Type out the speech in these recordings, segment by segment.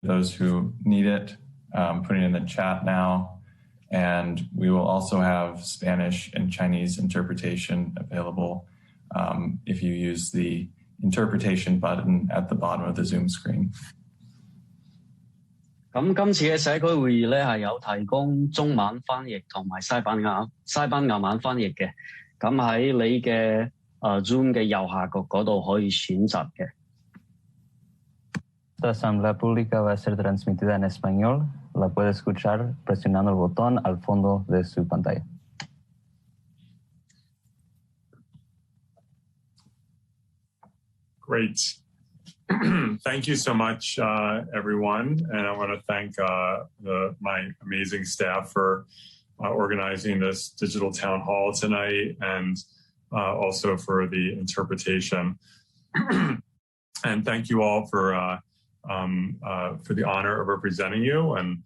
those who need it, putting it in the chat now. And we will also have Spanish and Chinese interpretation available if you use the interpretation button at the bottom of the Zoom screen. 咁今次嘅社區會議咧係有提供中文翻譯同埋西班牙文翻譯嘅，咁喺你嘅Zoom 嘅右下角嗰度可以選擇嘅。Esta asamblea pública va a ser transmitida en español. La puede escuchar presionando el botón al fondo de su pantalla. Great. Thank you so much, everyone. And I want to thank my amazing staff for organizing this digital town hall tonight and also for the interpretation. And thank you all for the honor of representing you. And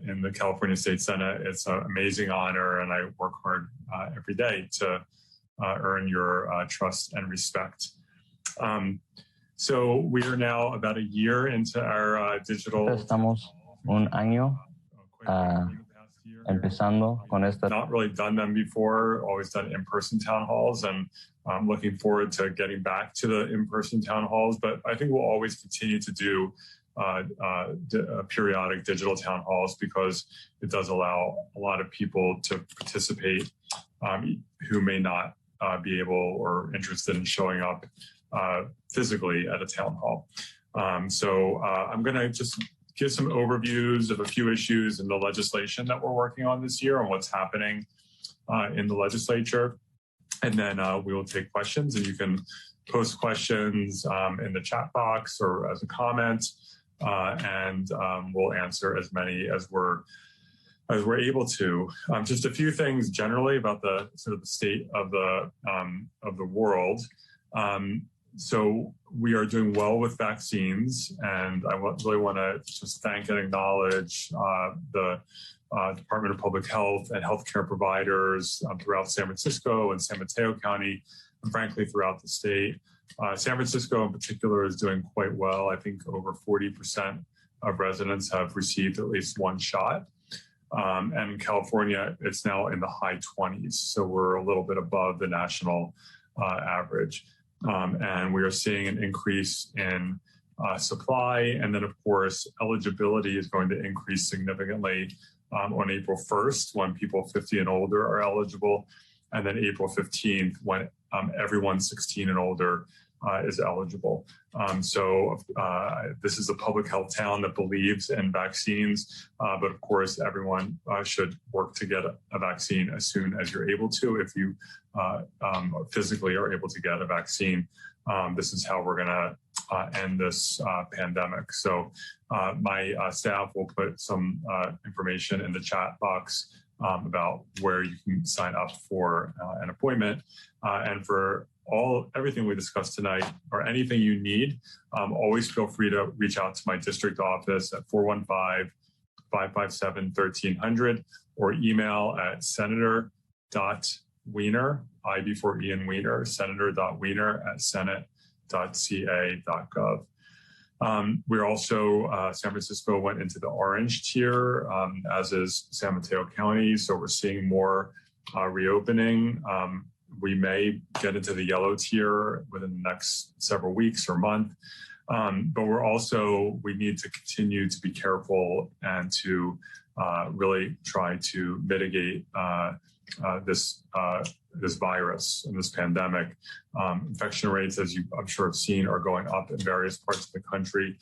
in the California State Senate, it's an amazing honor, and I work hard every day to earn your trust and respect. So we are now about a year into our digital. Estamos un año empezando con esta. Not really done them before, always done in-person town halls, and I'm looking forward to getting back to the in-person town halls, but I think we'll always continue to do periodic digital town halls because it does allow a lot of people to participate who may not be able or interested in showing up physically at a town hall. So I'm going to just give some overviews of a few issues in the legislation that we're working on this year and what's happening in the legislature. And then we will take questions, and you can post questions in the chat box or as a comment, and we'll answer as many as we're able to. Just a few things generally about the sort of the state of the world. So we are doing well with vaccines, and I really want to just thank and acknowledge the Department of Public Health and healthcare providers throughout San Francisco and San Mateo County, and frankly throughout the state. San Francisco in particular is doing quite well. I think over 40% of residents have received at least one shot. And in California, it's now in the high 20s. So we're a little bit above the national average. And we are seeing an increase in supply. And then, of course, eligibility is going to increase significantly on April 1st when people 50 and older are eligible. And then April 15th when everyone 16 and older is eligible. So this is a public health town that believes in vaccines, but of course everyone should work to get a vaccine as soon as you're able to. If you physically are able to get a vaccine, this is how we're going to end this pandemic. So my staff will put some information in the chat box about where you can sign up for an appointment. And for everything we discussed tonight or anything you need, always feel free to reach out to my district office at 415-557-1300 or email at senator.wiener, I before Ian Wiener, senator.wiener@senate.ca.gov. We're also, San Francisco went into the orange tier, as is San Mateo County. So we're seeing more reopening. We may get into the yellow tier within the next several weeks or month. But we need to continue to be careful and to really try to mitigate this virus and this pandemic. Infection rates, as you I'm sure have seen, are going up in various parts of the country.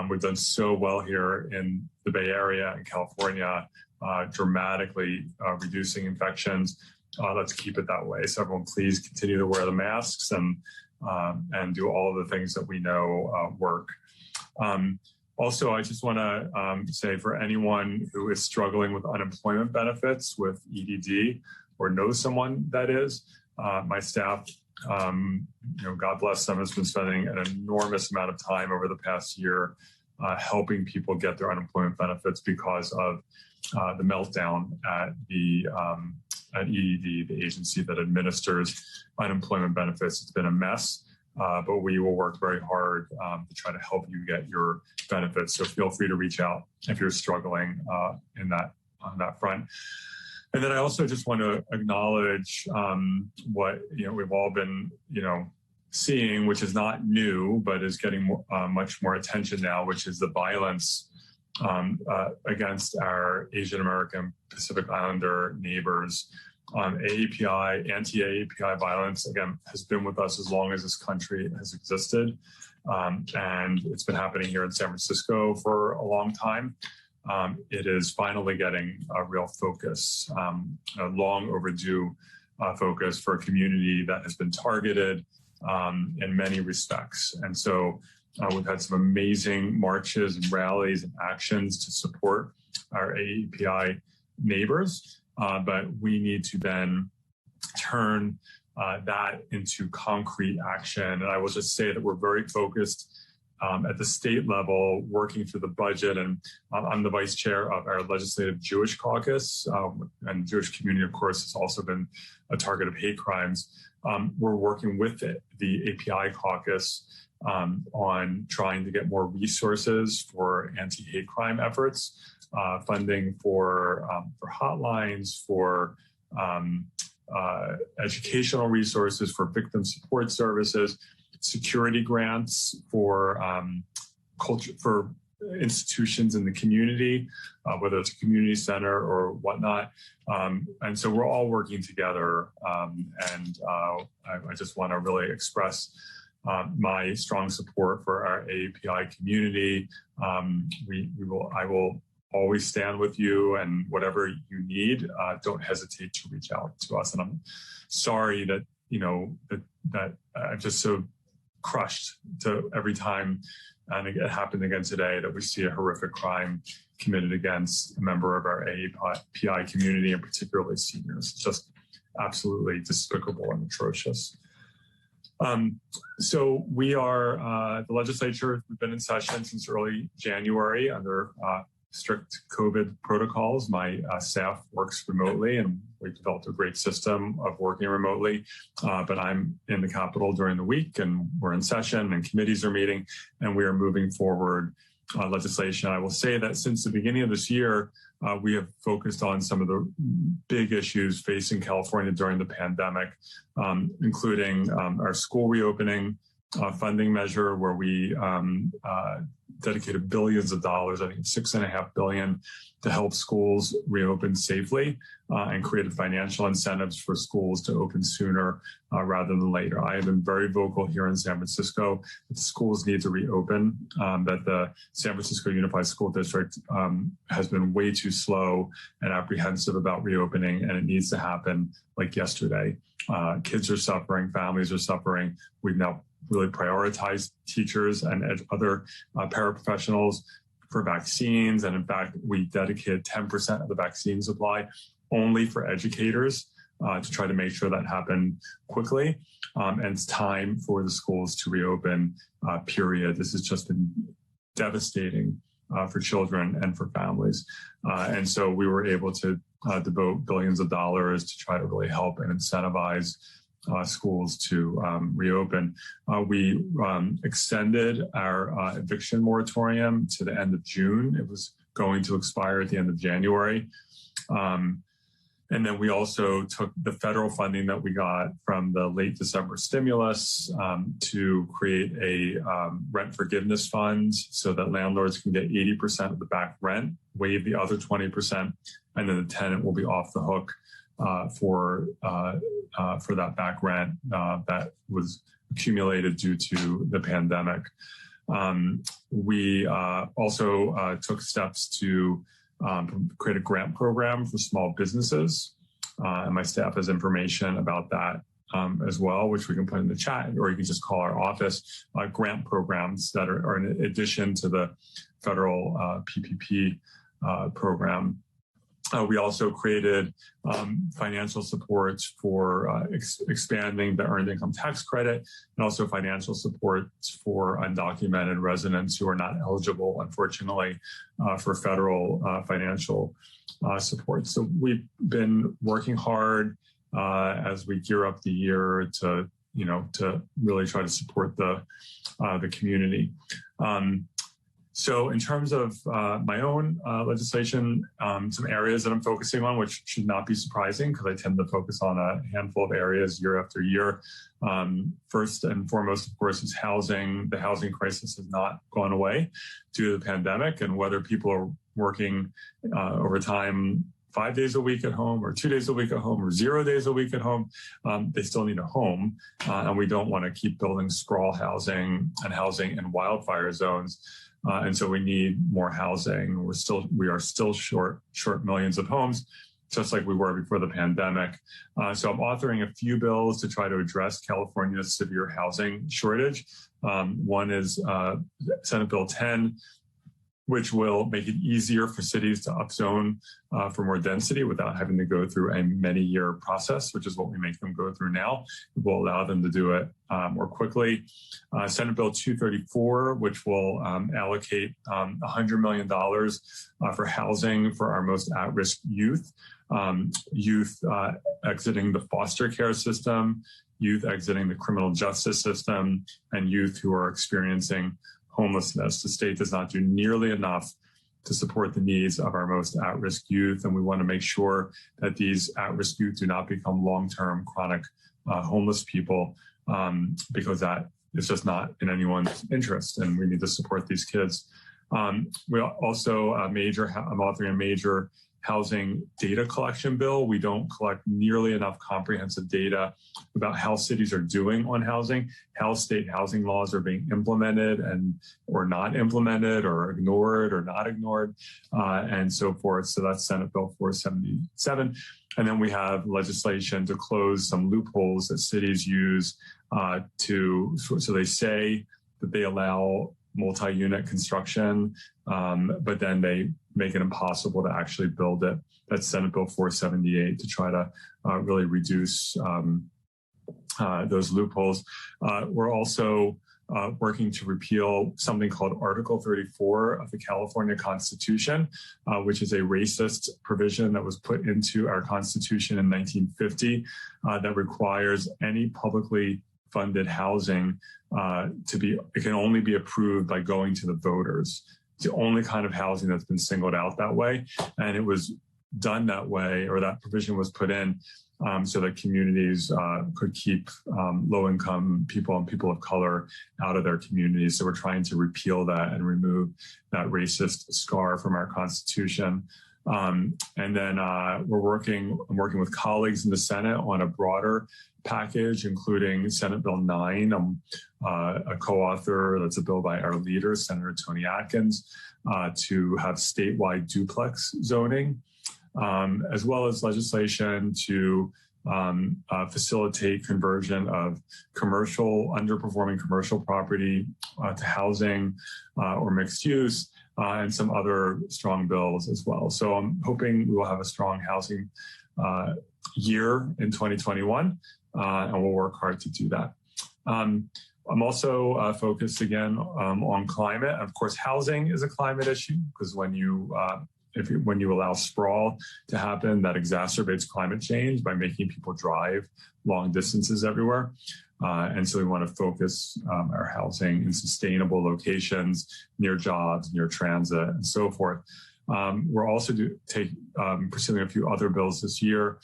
We've done so well here in the Bay Area and California, dramatically reducing infections. Let's keep it that way. So everyone, please continue to wear the masks and do all of the things that we know work. Also, I just want to say for anyone who is struggling with unemployment benefits with EDD or knows someone that is, my staff, God bless them, has been spending an enormous amount of time over the past year helping people get their unemployment benefits because of the meltdown at EDD, the agency that administers unemployment benefits. It's been a mess. but we will work very hard to try to help you get your benefits. So feel free to reach out if you're struggling on that front. And then I also just want to acknowledge what we've all been seeing, which is not new, but is getting much more attention now, which is the violence against our Asian American Pacific Islander neighbors. AAPI, anti-AAPI violence, again, has been with us as long as this country has existed. And it's been happening here in San Francisco for a long time. It is finally getting a real focus, a long overdue focus for a community that has been targeted in many respects. And so we've had some amazing marches and rallies and actions to support our AAPI neighbors. But we need to then turn that into concrete action. And I will just say that we're very focused at the state level, working through the budget. And I'm the vice chair of our legislative Jewish caucus. And the Jewish community, of course, has also been a target of hate crimes. We're working with the API caucus on trying to get more resources for anti-hate crime efforts. Funding for hotlines, for educational resources, for victim support services, security grants for institutions in the community, whether it's a community center or whatnot. And so we're all working together. And I just want to really express my strong support for our AAPI community. I will always stand with you, and whatever you need, don't hesitate to reach out to us. And I'm sorry that that I'm just so crushed to every time, and it happened again today, that we see a horrific crime committed against a member of our AAPI community, and particularly seniors. It's just absolutely despicable and atrocious. So we are the legislature. We've been in session since early January under strict COVID protocols. My staff works remotely, and we've developed a great system of working remotely. But I'm in the Capitol during the week, and we're in session, and committees are meeting, and we are moving forward legislation. I will say that since the beginning of this year, we have focused on some of the big issues facing California during the pandemic, including our school reopening funding measure, where we dedicated billions of dollars, I think $6.5 billion, to help schools reopen safely, and created financial incentives for schools to open sooner rather than later. I have been very vocal here in San Francisco that schools need to reopen, that the San Francisco Unified School District has been way too slow and apprehensive about reopening, and it needs to happen like yesterday. Kids are suffering, families are suffering. We've now really prioritized teachers and other paraprofessionals for vaccines. And in fact, we dedicated 10% of the vaccine supply only for educators to try to make sure that happened quickly. And it's time for the schools to reopen, period. This has just been devastating for children and for families. And so we were able to devote billions of dollars to try to really help and incentivize schools to reopen. We extended our eviction moratorium to the end of June. It was going to expire at the end of January. And then we also took the federal funding that we got from the late December stimulus to create a rent forgiveness fund so that landlords can get 80% of the back rent, waive the other 20%, and then the tenant will be off the hook for that back rent that was accumulated due to the pandemic. We also took steps to create a grant program for small businesses. And my staff has information about that as well, which we can put in the chat, or you can just call our office. Grant programs that are in addition to the federal PPP program. We also created financial supports for expanding the earned income tax credit, and also financial supports for undocumented residents who are not eligible, unfortunately, for federal financial support. So we've been working hard as we gear up the year to to really try to support the community. So in terms of my own legislation, some areas that I'm focusing on, which should not be surprising because I tend to focus on a handful of areas year after year. First and foremost, of course, is housing. The housing crisis has not gone away due to the pandemic, and whether people are working overtime 5 days a week at home or 2 days a week at home or 0 days a week at home, they still need a home. And we don't want to keep building sprawl housing and housing in wildfire zones. And so we need more housing. We are still short millions of homes, just like we were before the pandemic. So I'm authoring a few bills to try to address California's severe housing shortage. One is Senate Bill 10, which will make it easier for cities to upzone for more density without having to go through a many-year process, which is what we make them go through now. It will allow them to do it more quickly. Senate Bill 234, which will allocate $100 million for housing for our most at-risk youth, youth exiting the foster care system, youth exiting the criminal justice system, and youth who are experiencing homelessness. The state does not do nearly enough to support the needs of our most at-risk youth, and we want to make sure that these at-risk youth do not become long-term chronic homeless people, because that is just not in anyone's interest, and we need to support these kids. We also I'm authoring a major housing data collection bill. We don't collect nearly enough comprehensive data about how cities are doing on housing, how state housing laws are being implemented or not implemented, or ignored or not ignored, and so forth. So that's Senate Bill 477. And then we have legislation to close some loopholes that cities use so they say that they allow multi-unit construction, but then they make it impossible to actually build it. That's Senate Bill 478 to try to really reduce those loopholes. We're also working to repeal something called Article 34 of the California Constitution, which is a racist provision that was put into our Constitution in 1950 that requires any publicly funded housing it can only be approved by going to the voters. It's the only kind of housing that's been singled out that way. And it was done that way, or that provision was put in so that communities could keep low-income people and people of color out of their communities. So we're trying to repeal that and remove that racist scar from our Constitution. And then I'm working with colleagues in the Senate on a broader package, including Senate Bill 9. I'm a co-author. That's a bill by our leader, Senator Tony Atkins, to have statewide duplex zoning, as well as legislation to facilitate conversion of underperforming commercial property to housing or mixed use, and some other strong bills as well. So I'm hoping we will have a strong housing year in 2021, and we'll work hard to do that. I'm also focused again on climate. Of course, housing is a climate issue, because when you allow sprawl to happen, that exacerbates climate change by making people drive long distances everywhere. And so we want to focus our housing in sustainable locations, near jobs, near transit, and so forth. We're also pursuing a few other bills this year.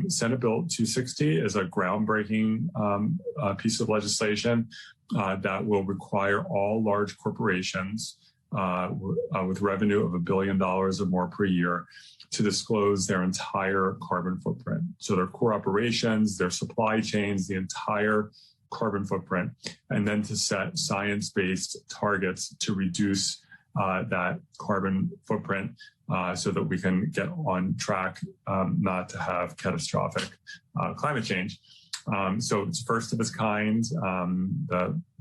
Senate Bill 260 is a groundbreaking piece of legislation that will require all large corporations with revenue of $1 billion or more per year to disclose their entire carbon footprint. So their core operations, their supply chains, the entire carbon footprint, and then to set science-based targets to reduce that carbon footprint so that we can get on track not to have catastrophic climate change. So it's first of its kind.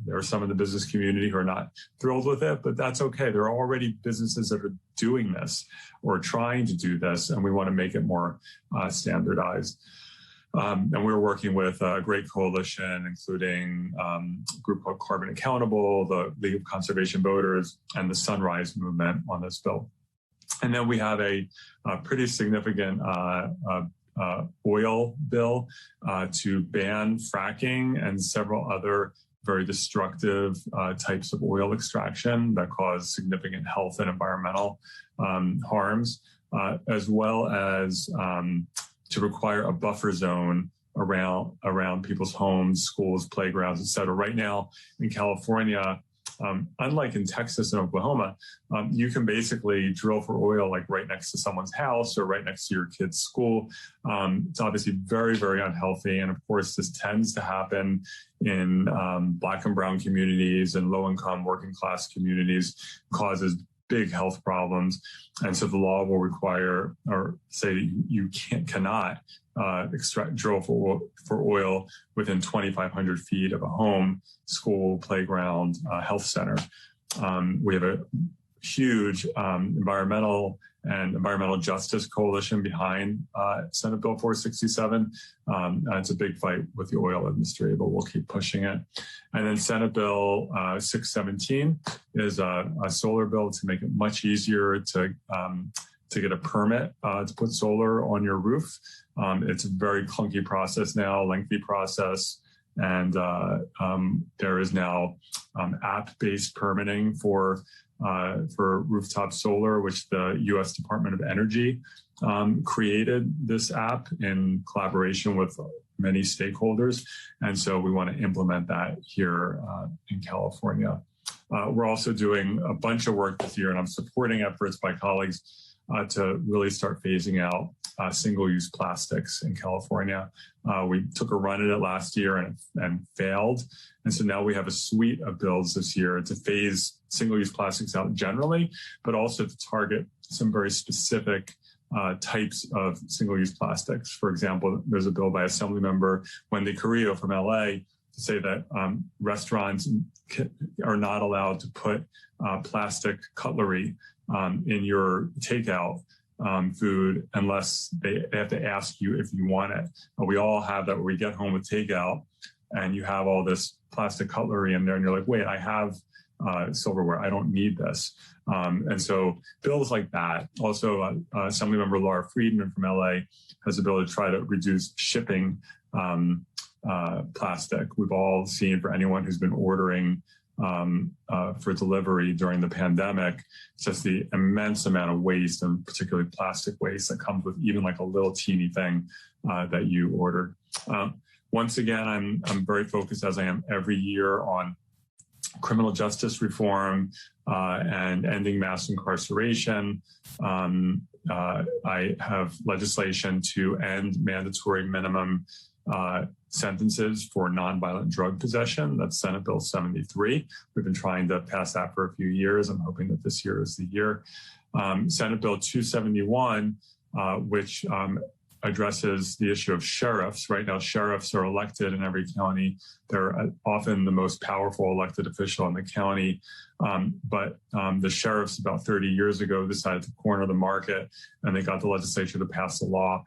There are some in the business community who are not thrilled with it, but that's okay. There are already businesses that are doing this or trying to do this, and we want to make it more standardized. And we're working with a great coalition, including a group called Carbon Accountable, the League of Conservation Voters, and the Sunrise Movement on this bill. And then we have a pretty significant oil bill to ban fracking and several other very destructive types of oil extraction that cause significant health and environmental harms, as well as to require a buffer zone around people's homes, schools, playgrounds, et cetera. Right now in California, unlike in Texas and Oklahoma, you can basically drill for oil like right next to someone's house or right next to your kid's school. It's obviously very, very unhealthy. And of course, this tends to happen in Black and brown communities and low-income working class communities, causes big health problems. And so the law will require or say you cannot drill for oil within 2,500 feet of a home, school, playground, health center. We have a huge environmental justice coalition behind Senate Bill 467. It's a big fight with the oil industry, but we'll keep pushing it. And then Senate Bill 617 is a solar bill to make it much easier to get a permit to put solar on your roof. It's a very clunky process now, lengthy process. And there is now app-based permitting for rooftop solar, which the U.S. Department of Energy created this app in collaboration with many stakeholders. And so we want to implement that here in California. We're also doing a bunch of work this year, and I'm supporting efforts by colleagues to really start phasing out single-use plastics in California. We took a run at it last year and failed. And so now we have a suite of bills this year to phase single-use plastics out generally, but also to target some very specific types of single-use plastics. For example, there's a bill by Assemblymember Wendy Carrillo from LA to say that restaurants are not allowed to put plastic cutlery in your takeout food unless they have to ask you if you want it. We all have that where we get home with takeout and you have all this plastic cutlery in there and you're like, wait, I have silverware. I don't need this. And so bills like that. Also, Assemblymember Laura Friedman from LA has the ability to try to reduce shipping plastic. We've all seen, for anyone who's been ordering for delivery during the pandemic, just the immense amount of waste, and particularly plastic waste, that comes with even like a little teeny thing that you ordered. Once again, I'm very focused, as I am every year, on criminal justice reform and ending mass incarceration. I have legislation to end mandatory minimum sentences for nonviolent drug possession. That's Senate Bill 73. We've been trying to pass that for a few years. I'm hoping that this year is the year. Senate Bill 271, which addresses the issue of sheriffs. Right now, sheriffs are elected in every county. They're often the most powerful elected official in the county. But the sheriffs about 30 years ago decided to corner the market, and they got the legislature to pass a law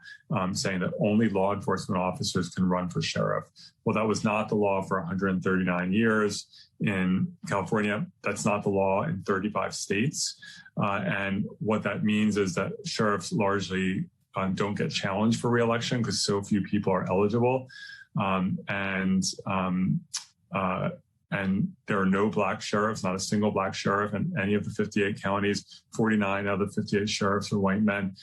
saying that only law enforcement officers can run for sheriff. Well, that was not the law for 139 years in California. That's not the law in 35 states. And what that means is that sheriffs largely don't get challenged for re-election because so few people are eligible. And there are no black sheriffs, not a single black sheriff in any of the 58 counties. 49 out of the 58 sheriffs are white men.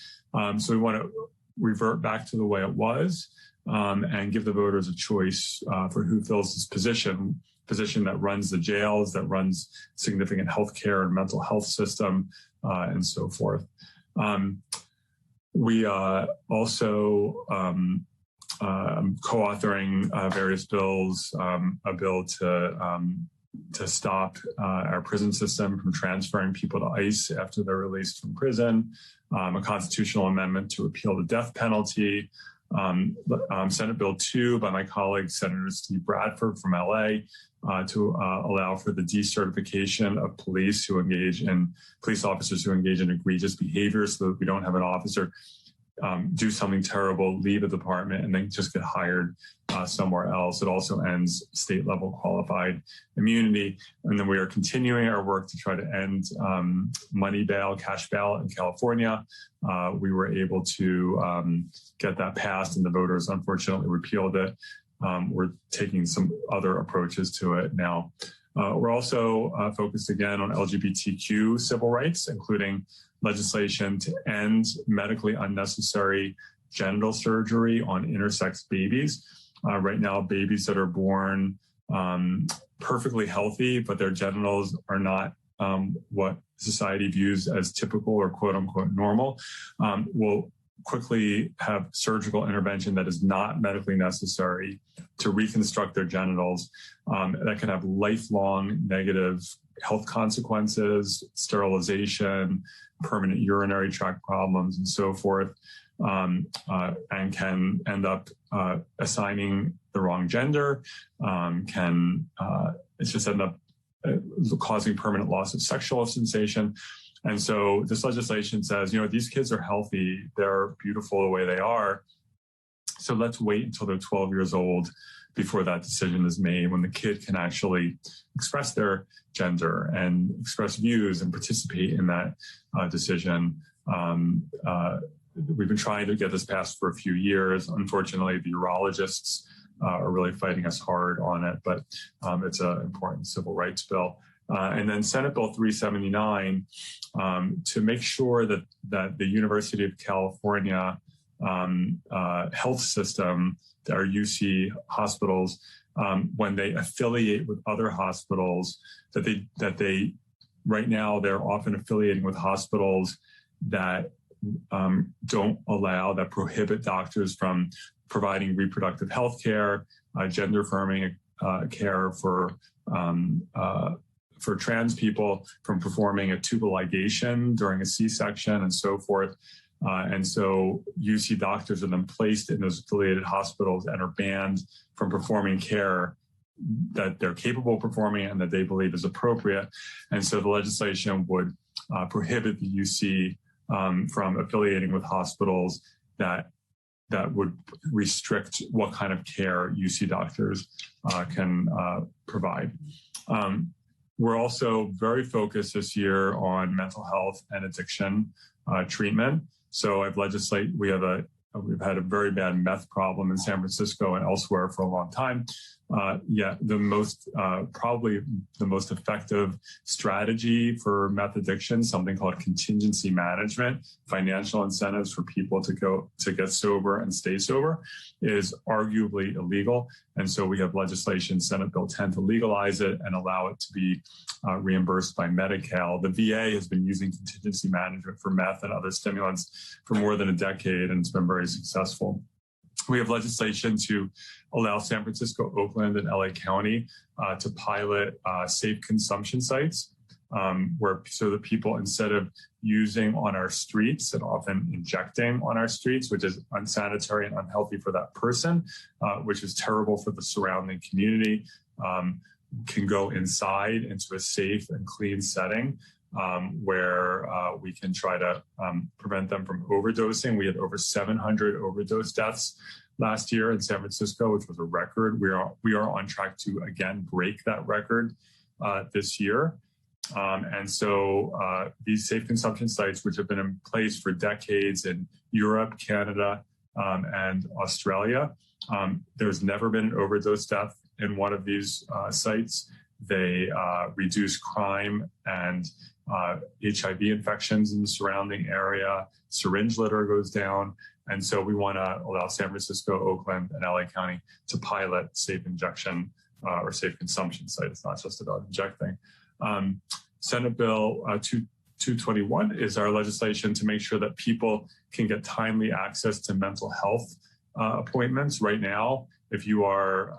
So we want to revert back to the way it was and give the voters a choice for who fills this position that runs the jails, that runs significant healthcare and mental health system, and so forth. We also co-authoring various bills, a bill to stop our prison system from transferring people to ICE after they're released from prison, a constitutional amendment to repeal the death penalty, Senate Bill 2 by my colleague, Senator Steve Bradford from LA, to allow for the decertification of police officers who engage in egregious behavior, so that we don't have an officer do something terrible, leave a department, and then just get hired somewhere else. It also ends state level qualified immunity. And then we are continuing our work to try to end money bail, cash bail in California. We were able to get that passed, and the voters unfortunately repealed it. We're taking some other approaches to it now. We're also focused again on LGBTQ civil rights, including legislation to end medically unnecessary genital surgery on intersex babies. Right now, babies that are born perfectly healthy, but their genitals are not what society views as typical or quote unquote normal, will quickly have surgical intervention that is not medically necessary to reconstruct their genitals. That can have lifelong negative health consequences, sterilization, permanent urinary tract problems, and so forth, and can end up assigning the wrong gender, it's just end up causing permanent loss of sexual sensation. And so this legislation says, these kids are healthy, they're beautiful the way they are, so let's wait until they're 12 years old before that decision is made, when the kid can actually express their gender and express views and participate in that decision. We've been trying to get this passed for a few years. Unfortunately, the urologists are really fighting us hard on it, but it's an important civil rights bill. And then Senate Bill 379 to make sure that the University of California health system, our UC hospitals, when they affiliate with other hospitals, that they right now they're often affiliating with hospitals that that prohibit doctors from providing reproductive health care, gender affirming care for trans people, from performing a tubal ligation during a C-section, and so forth. And so UC doctors are then placed in those affiliated hospitals and are banned from performing care that they're capable of performing and that they believe is appropriate. And so the legislation would prohibit the UC from affiliating with hospitals that would restrict what kind of care UC doctors can provide. We're also very focused this year on mental health and addiction treatment. So we've had a very bad meth problem in San Francisco and elsewhere for a long time. Probably the most effective strategy for meth addiction, something called contingency management, financial incentives for people to get sober and stay sober, is arguably illegal. And so we have legislation, Senate Bill 10, to legalize it and allow it to be reimbursed by Medi-Cal. The VA has been using contingency management for meth and other stimulants for more than a decade, and it's been very successful. We have legislation to allow San Francisco, Oakland, and LA County to pilot safe consumption sites, so that people, instead of using on our streets and often injecting on our streets, which is unsanitary and unhealthy for that person, which is terrible for the surrounding community, can go inside into a safe and clean setting where we can try to prevent them from overdosing. We had over 700 overdose deaths last year in San Francisco, which was a record. We are on track to again break that record this year. And so these safe consumption sites, which have been in place for decades in Europe, Canada, and Australia, there's never been an overdose death in one of these sites. They reduce crime and HIV infections in the surrounding area. Syringe litter goes down. And so we want to allow San Francisco, Oakland, and LA County to pilot safe injection or safe consumption sites. It's not just about injecting. Senate Bill 221 is our legislation to make sure that people can get timely access to mental health appointments. Right now, if you are,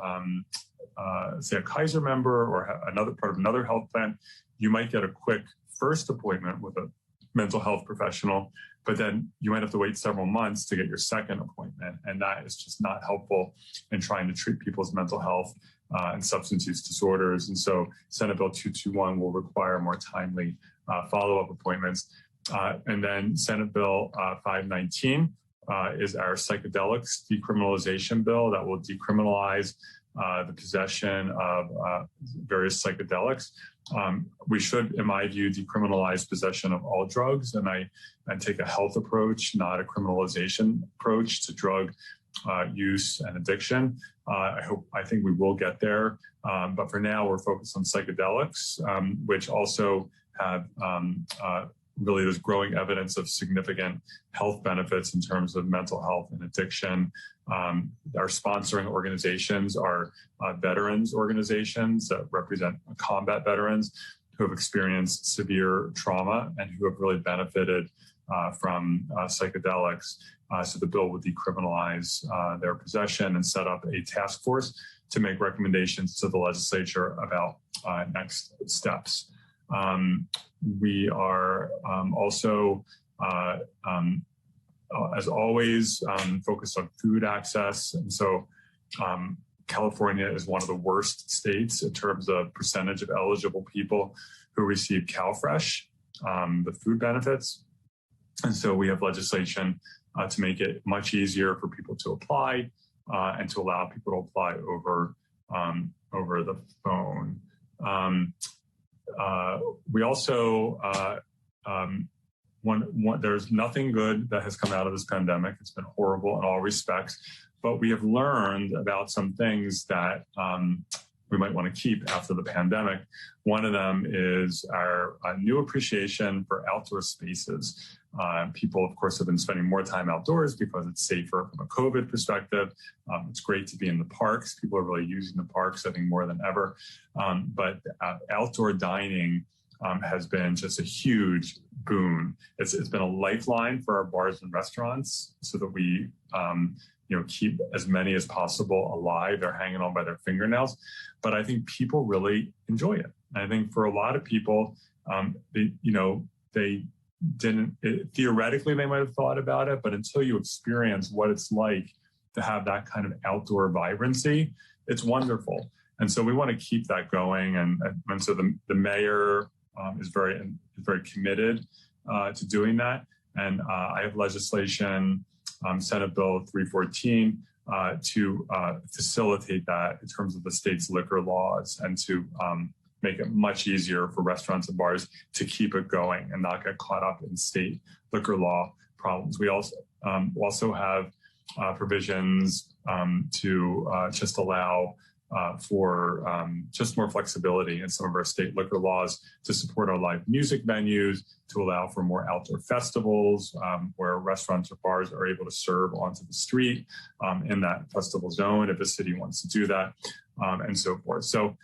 say, a Kaiser member or another part of another health plan, you might get a quick first appointment with a mental health professional, but then you might have to wait several months to get your second appointment. And that is just not helpful in trying to treat people's mental health and substance use disorders. And so Senate Bill 221 will require more timely follow-up appointments. And then Senate Bill 519 is our psychedelics decriminalization bill that will decriminalize the possession of various psychedelics. We should, in my view, decriminalize possession of all drugs, and take a health approach, not a criminalization approach to drug use and addiction. I think we will get there, but for now we're focused on psychedelics, which also have really there's growing evidence of significant health benefits in terms of mental health and addiction. Our sponsoring organizations are veterans organizations that represent combat veterans who have experienced severe trauma and who have really benefited from psychedelics. So the bill would decriminalize their possession and set up a task force to make recommendations to the legislature about next steps. We are also, as always, focused on food access. And so California is one of the worst states in terms of percentage of eligible people who receive CalFresh, the food benefits. And so we have legislation to make it much easier for people to apply and to allow people to apply over the phone. We also, there's nothing good that has come out of this pandemic. It's been horrible in all respects, but we have learned about some things that we might want to keep after the pandemic. One of them is our new appreciation for outdoor spaces. People, of course, have been spending more time outdoors because it's safer from a COVID perspective. It's great to be in the parks. People are really using the parks, I think, more than ever. But outdoor dining has been just a huge boon. It's been a lifeline for our bars and restaurants so that we keep as many as possible alive. They're hanging on by their fingernails. But I think people really enjoy it. I think for a lot of people, they didn't, theoretically, they might have thought about it, but until you experience what it's like to have that kind of outdoor vibrancy, it's wonderful. And so we want to keep that going. And so the mayor is very committed to doing that. And I have legislation, Senate Bill 314, to facilitate that in terms of the state's liquor laws and to make it much easier for restaurants and bars to keep it going and not get caught up in state liquor law problems. We also have provisions to just allow for just more flexibility in some of our state liquor laws to support our live music venues, to allow for more outdoor festivals where restaurants or bars are able to serve onto the street in that festival zone if a city wants to do that, and so forth. So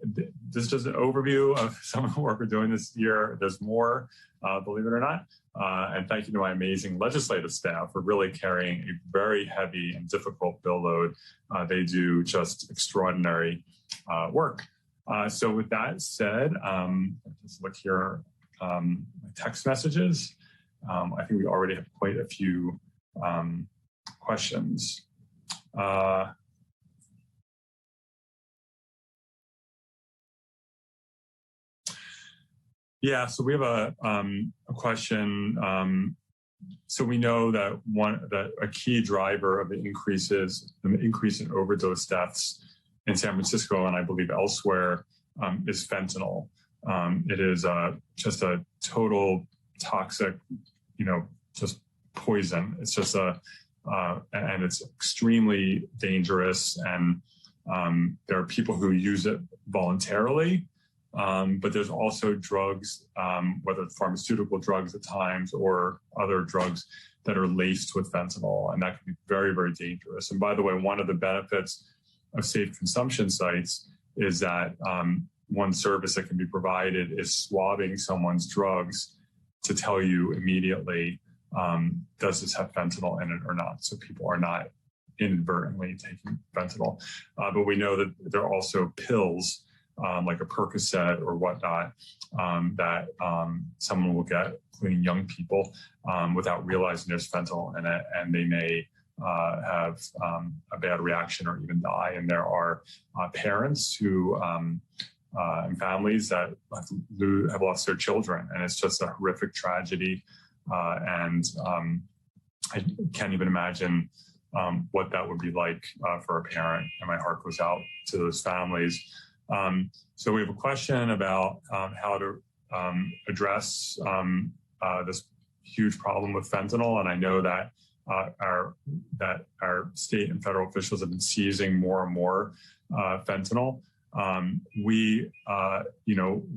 this is just an overview of some of the work we're doing this year. There's more, believe it or not. And thank you to my amazing legislative staff for really carrying a very heavy and difficult bill load. They do just extraordinary work. So with that said, just look here, my text messages. I think we already have quite a few questions. Yeah, so we have a question. So we know that a key driver of the increase in overdose deaths in San Francisco and I believe elsewhere is fentanyl. It is just a total toxic, just poison. It's just and it's extremely dangerous. And there are people who use it voluntarily. But there's also drugs, whether it's pharmaceutical drugs at times or other drugs that are laced with fentanyl, and that can be very, very dangerous. And by the way, one of the benefits of safe consumption sites is that one service that can be provided is swabbing someone's drugs to tell you immediately, does this have fentanyl in it or not? So people are not inadvertently taking fentanyl. But we know that there are also pills like a Percocet or whatnot, that someone will get, including young people, without realizing there's fentanyl in it, and they may have a bad reaction or even die. And there are parents who and families that have lost their children, and it's just a horrific tragedy. And I can't even imagine what that would be like for a parent, and my heart goes out to those families. So we have a question about how to address this huge problem with fentanyl, and I know that our state and federal officials have been seizing more and more fentanyl. We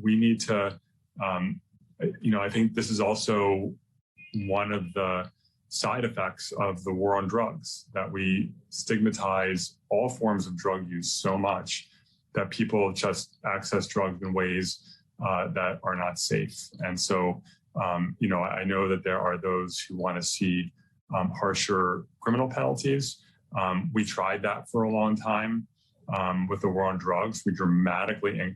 need to, I think this is also one of the side effects of the war on drugs, that we stigmatize all forms of drug use so much that people just access drugs in ways that are not safe. And so, I know that there are those who want to see harsher criminal penalties. We tried that for a long time with the war on drugs. We dramatically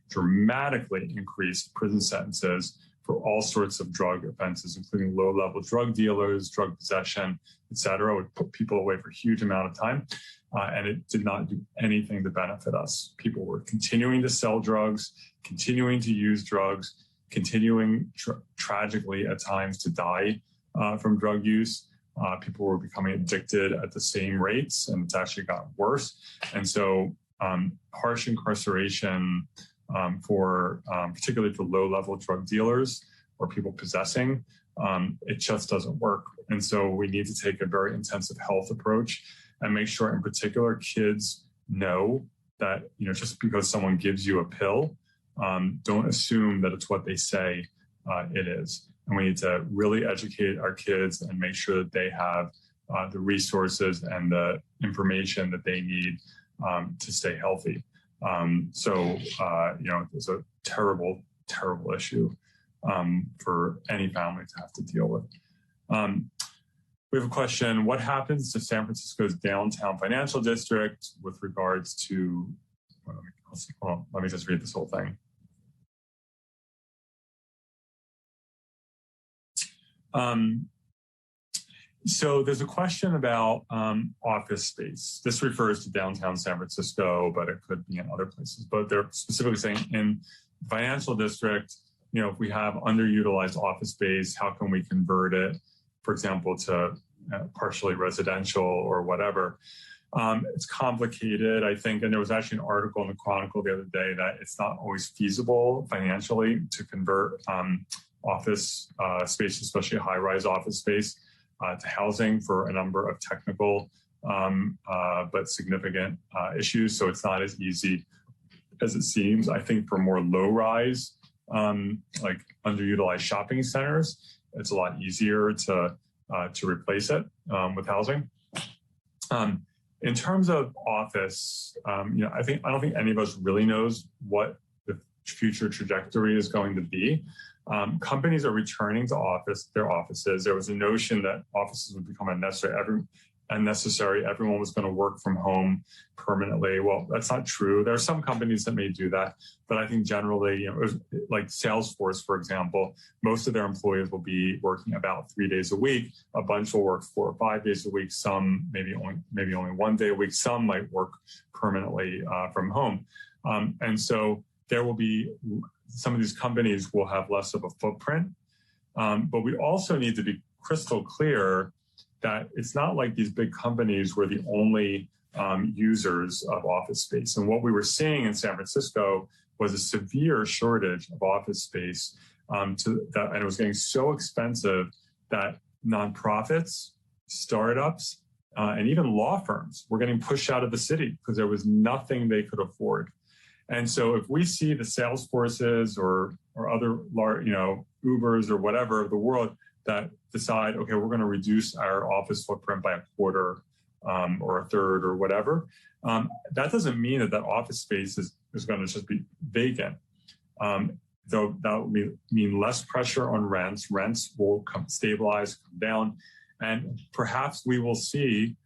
increased prison sentences for all sorts of drug offenses, including low-level drug dealers, drug possession, et cetera. It would put people away for a huge amount of time, and it did not do anything to benefit us. People were continuing to sell drugs, continuing to use drugs, continuing tragically at times to die from drug use. People were becoming addicted at the same rates, and it's actually gotten worse. And so harsh incarceration particularly for low-level drug dealers or people possessing, it just doesn't work. And so we need to take a very intensive health approach and make sure, in particular, kids know that, just because someone gives you a pill, don't assume that it's what they say it is. And we need to really educate our kids and make sure that they have the resources and the information that they need to stay healthy. It's a terrible, terrible issue for any family to have to deal with. We have a question: what happens to San Francisco's downtown financial district with regards to? Let me just read this whole thing. So there's a question about office space. This refers to downtown San Francisco, but it could be in other places. But they're specifically saying in the financial district, if we have underutilized office space, how can we convert it, for example, to partially residential or whatever? It's complicated, I think. And there was actually an article in the Chronicle the other day that it's not always feasible financially to convert office space, especially high-rise office space, to housing for a number of technical but significant issues. So it's not as easy as it seems. I think for more low-rise, like underutilized shopping centers, it's a lot easier to replace it with housing. In terms of office, I don't think any of us really knows what the future trajectory is going to be. Companies are returning to their offices. There was a notion that offices would become unnecessary. Everyone was going to work from home permanently. Well, that's not true. There are some companies that may do that, but I think generally, like Salesforce, for example, most of their employees will be working about 3 days a week. A bunch will work 4 or 5 days a week. Some maybe only 1 day a week. Some might work permanently from home, and so there will be. Some of these companies will have less of a footprint, but we also need to be crystal clear that it's not like these big companies were the only users of office space. And what we were seeing in San Francisco was a severe shortage of office space, and it was getting so expensive that nonprofits, startups, and even law firms were getting pushed out of the city because there was nothing they could afford. And so if we see the Salesforces or other large, Ubers or whatever of the world that decide, okay, we're going to reduce our office footprint by a quarter or a third or whatever, that doesn't mean that office space is going to just be vacant. Though that will mean less pressure on rents. Rents will stabilize, come down, and perhaps we will see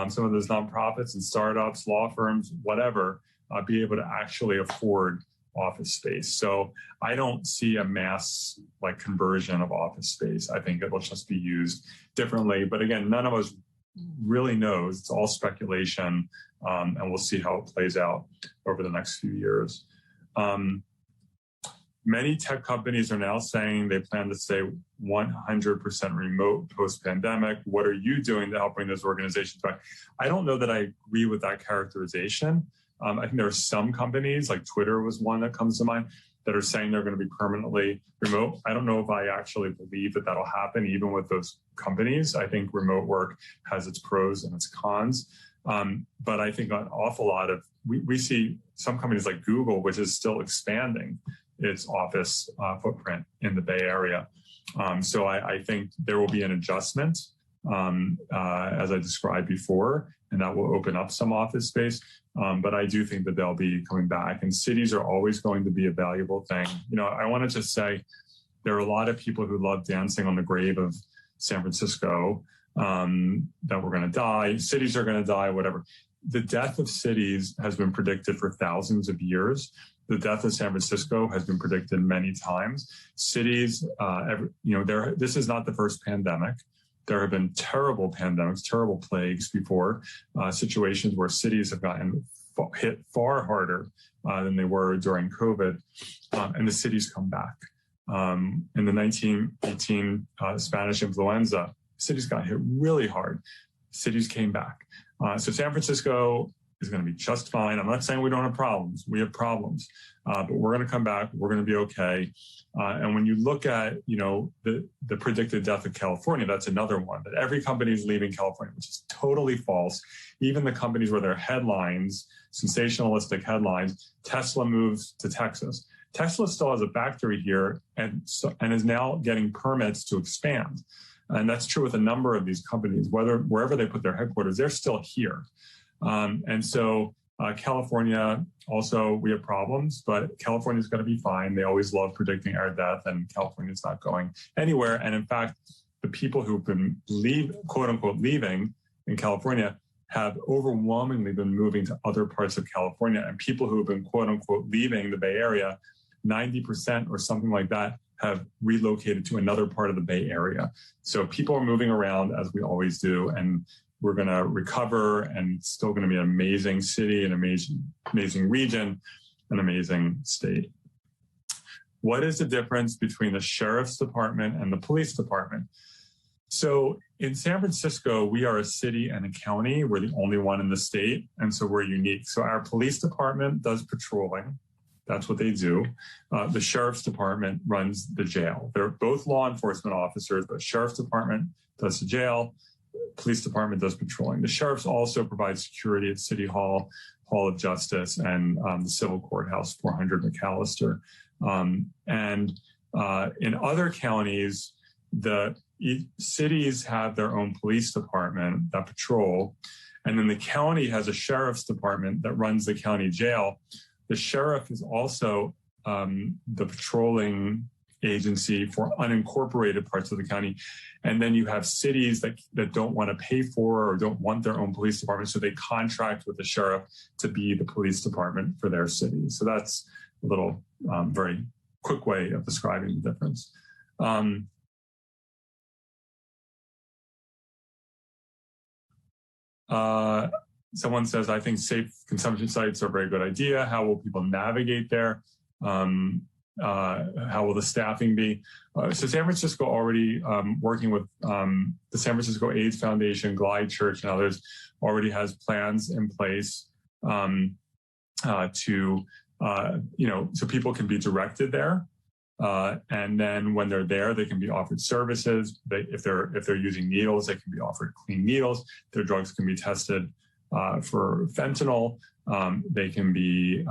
some of those nonprofits and startups, law firms, whatever, be able to actually afford office space. So I don't see a mass conversion of office space. I think it will just be used differently. But again, none of us really knows. It's all speculation, and we'll see how it plays out over the next few years. Many tech companies are now saying they plan to stay 100% remote post-pandemic. What are you doing to help bring those organizations back? I don't know that I agree with that characterization. I think there are some companies, like Twitter was one that comes to mind, that are saying they're going to be permanently remote. I don't know if I actually believe that that'll happen, even with those companies. I think remote work has its pros and its cons. But I think an awful lot of, we see some companies like Google, which is still expanding its office footprint in the Bay Area. So I think there will be an adjustment, as I described before, and that will open up some office space. But I do think that they'll be coming back, and cities are always going to be a valuable thing. You know, I want to just say there are a lot of people who love dancing on the grave of San Francisco, that we're going to die, cities are going to die, whatever. The death of cities has been predicted for thousands of years. The death of San Francisco has been predicted many times. Cities, this is not the first pandemic. There have been terrible pandemics, terrible plagues before, situations where cities have gotten hit far harder than they were during COVID, and the cities come back. In the 1918 Spanish influenza, cities got hit really hard. Cities came back. So San Francisco is going to be just fine. I'm not saying we don't have problems. We have problems, but we're going to come back. We're going to be okay. And when you look at, the predicted death of California, that's another one, that every company is leaving California, which is totally false. Even the companies where their headlines, sensationalistic headlines, Tesla moves to Texas. Tesla still has a factory here and is now getting permits to expand. And that's true with a number of these companies, wherever they put their headquarters, they're still here. And so California, also, we have problems, but California is going to be fine. They always love predicting our death, and California is not going anywhere. And in fact, the people who've been quote unquote, leaving in California have overwhelmingly been moving to other parts of California. And people who have been quote unquote, leaving the Bay Area, 90% or something like that, have relocated to another part of the Bay Area. So people are moving around, as we always do, and we're going to recover, and it's still going to be an amazing city, an amazing region, an amazing state. What is the difference between the sheriff's department and the police department? So in San Francisco, we are a city and a county. We're the only one in the state, and so we're unique. So our police department does patrolling. That's what they do. The sheriff's department runs the jail. They're both law enforcement officers, but sheriff's department does the jail. Police department does patrolling. The sheriffs also provide security at City Hall, Hall of Justice, and the Civil Courthouse, 400 McAllister. In other counties, the cities have their own police department that patrol, and then the county has a sheriff's department that runs the county jail. The sheriff is also the patrolling agency for unincorporated parts of the county. And then you have cities that don't want to pay for or don't want their own police department, so they contract with the sheriff to be the police department for their city. So that's a little very quick way of describing the difference. Someone says, I think safe consumption sites are a very good idea. How will people navigate there? How will the staffing be? So San Francisco already working with the San Francisco AIDS Foundation, Glide Church, and others already has plans in place so people can be directed there. And then when they're there, they can be offered services. If they're using needles, they can be offered clean needles. Their drugs can be tested for fentanyl. They can be,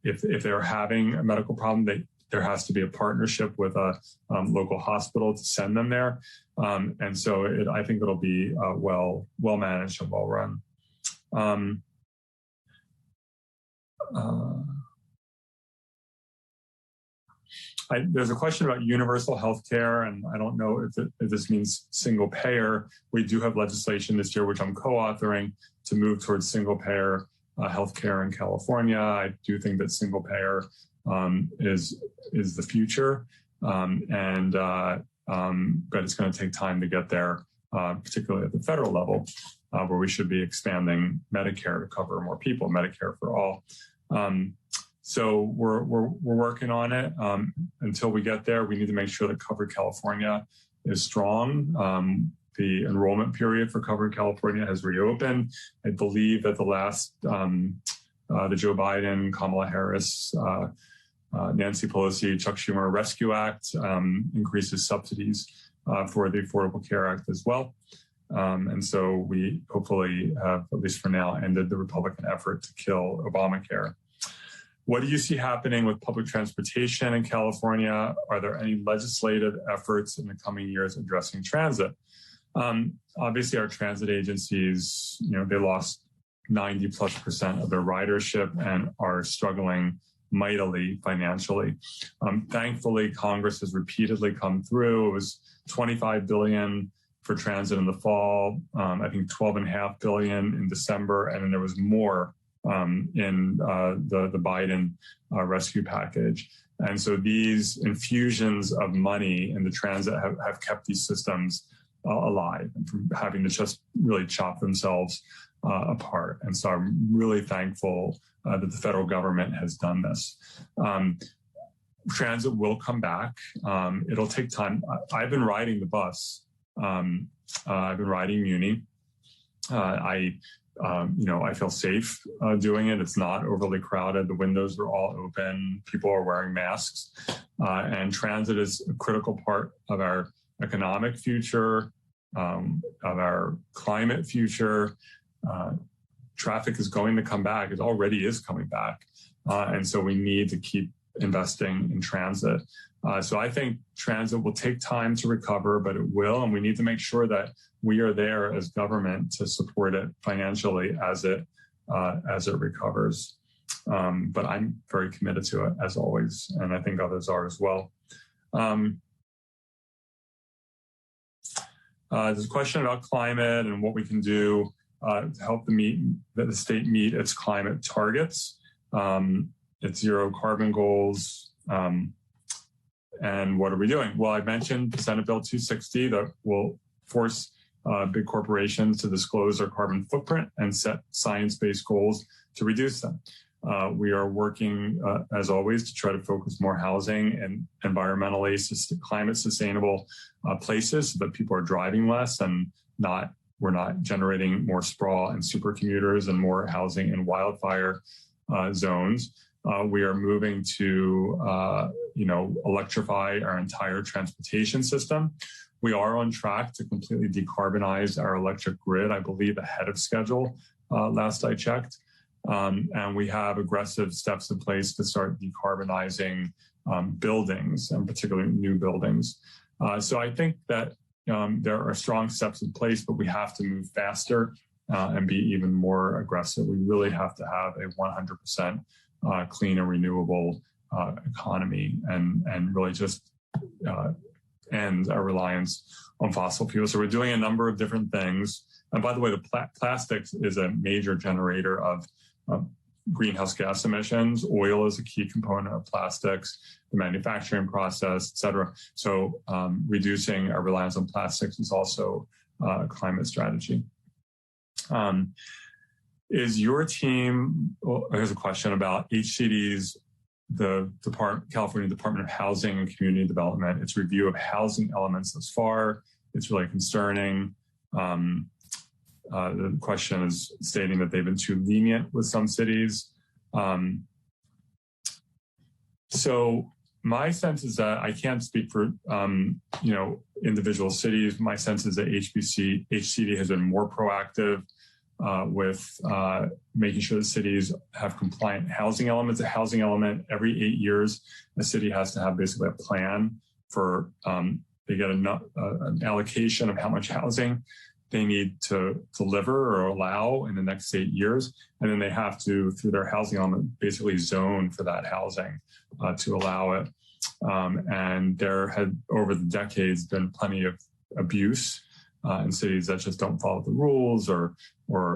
if they're having a medical problem, there has to be a partnership with a local hospital to send them there. And so I think it'll be well managed and well run. There's a question about universal health care, and I don't know if this means single payer. We do have legislation this year, which I'm co-authoring, to move towards single payer health care in California. I do think that single payer is the future, but it's going to take time to get there, particularly at the federal level, where we should be expanding Medicare to cover more people, Medicare for all. So we're working on it. Until we get there, we need to make sure that Covered California is strong. The enrollment period for Covered California has reopened. I believe that the last, the Joe Biden, Kamala Harris, Nancy Pelosi, Chuck Schumer Rescue Act increases subsidies for the Affordable Care Act as well. And so we hopefully have, at least for now, ended the Republican effort to kill Obamacare. What do you see happening with public transportation in California? Are there any legislative efforts in the coming years addressing transit? Obviously, our transit agencies, they lost 90+% of their ridership and are struggling mightily financially. Thankfully, Congress has repeatedly come through. It was $25 billion for transit in the fall, I think $12.5 billion in December, and then there was more in the Biden rescue package. And so these infusions of money in the transit have kept these systems alive and from having to just really chop themselves apart. And so I'm really thankful that the federal government has done this. Transit will come back. It'll take time. I've been riding the bus. I've been riding Muni. I feel safe doing it. It's not overly crowded. The windows are all open. People are wearing masks. And transit is a critical part of our economic future, of our climate future. Traffic is going to come back. It already is coming back. And so we need to keep investing in transit. So I think transit will take time to recover, but it will. And we need to make sure that we are there as government to support it financially as it recovers. But I'm very committed to it, as always. And I think others are as well. There's a question about climate and what we can do to help the state meet its climate targets, its zero carbon goals. And what are we doing? Well, I mentioned Senate Bill 260 that will force big corporations to disclose their carbon footprint and set science-based goals to reduce them. We are working, as always, to try to focus more housing and environmentally climate sustainable places so that people are driving less and we're not generating more sprawl and supercommuters and more housing in wildfire zones. We are moving to, electrify our entire transportation system. We are on track to completely decarbonize our electric grid, I believe ahead of schedule, last I checked. And we have aggressive steps in place to start decarbonizing buildings, and particularly new buildings. So I think that there are strong steps in place, but we have to move faster and be even more aggressive. We really have to have a 100% clean and renewable economy and really just end our reliance on fossil fuels. So we're doing a number of different things. And by the way, the plastics is a major generator of greenhouse gas emissions. Oil is a key component of plastics, the manufacturing process, et cetera. So reducing our reliance on plastics is also a climate strategy. Is your team, here's a question about HCD's, the California Department of Housing and Community Development, its review of housing elements thus far. It's really concerning. The question is stating that they've been too lenient with some cities. So my sense is that I can't speak for individual cities. My sense is that HCD has been more proactive with making sure the cities have compliant housing elements. A housing element every 8 years, the city has to have basically a plan for they get an allocation of how much housing they need to deliver or allow in the next 8 years. And then they have to, through their housing element, basically zone for that housing to allow it. And there had, over the decades, been plenty of abuse in cities that just don't follow the rules or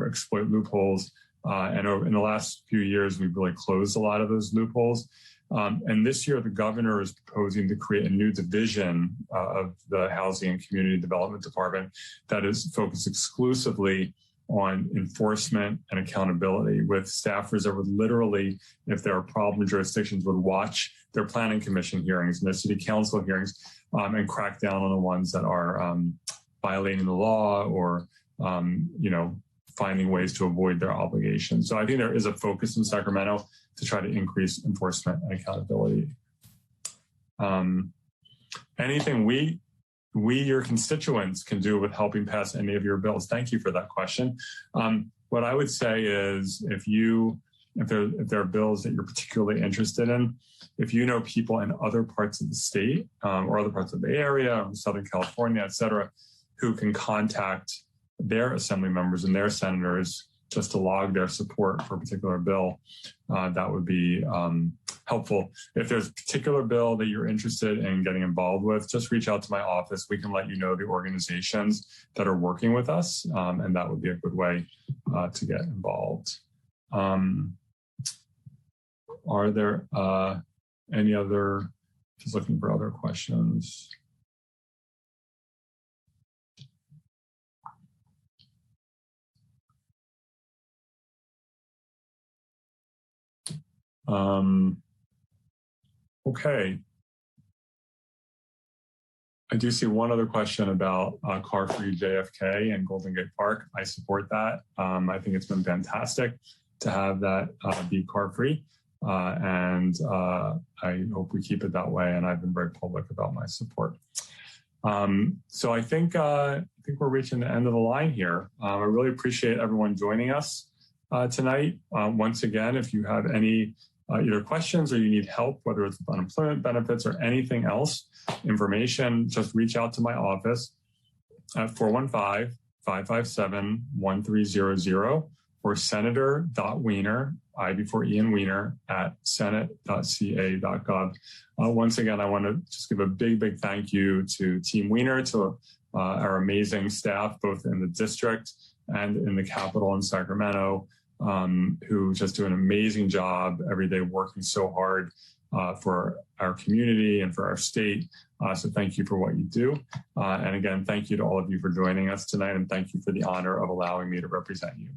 exploit loopholes. And in the last few years, we've really closed a lot of those loopholes. And this year, the governor is proposing to create a new division of the Housing and Community Development Department that is focused exclusively on enforcement and accountability with staffers that would literally, if there are problem jurisdictions, would watch their planning commission hearings and their city council hearings and crack down on the ones that are violating the law or, finding ways to avoid their obligations. So I think there is a focus in Sacramento to try to increase enforcement and accountability. Anything we, your constituents, can do with helping pass any of your bills? Thank you for that question. What I would say is if there are bills that you're particularly interested in, if you know people in other parts of the state or other parts of the Bay Area, or Southern California, et cetera, who can contact their assembly members and their senators just to log their support for a particular bill, that would be helpful. If there's a particular bill that you're interested in getting involved with, just reach out to my office. We can let you know the organizations that are working with us, and that would be a good way to get involved. Are there any other, just looking for other questions. Okay. I do see one other question about car-free JFK and Golden Gate Park. I support that. I think it's been fantastic to have that be car-free. And I hope we keep it that way. And I've been very public about my support. So I think we're reaching the end of the line here. I really appreciate everyone joining us tonight. Once again, if you have any either questions or you need help, whether it's with unemployment benefits or anything else, information, just reach out to my office at 415-557-1300 or senator.wiener, I before Ian Wiener, at senate.ca.gov. Once again, I want to just give a big thank you to Team Wiener, to our amazing staff, both in the district and in the Capitol in Sacramento, who just do an amazing job every day working so hard for our community and for our state. So thank you for what you do. And again, thank you to all of you for joining us tonight, and thank you for the honor of allowing me to represent you.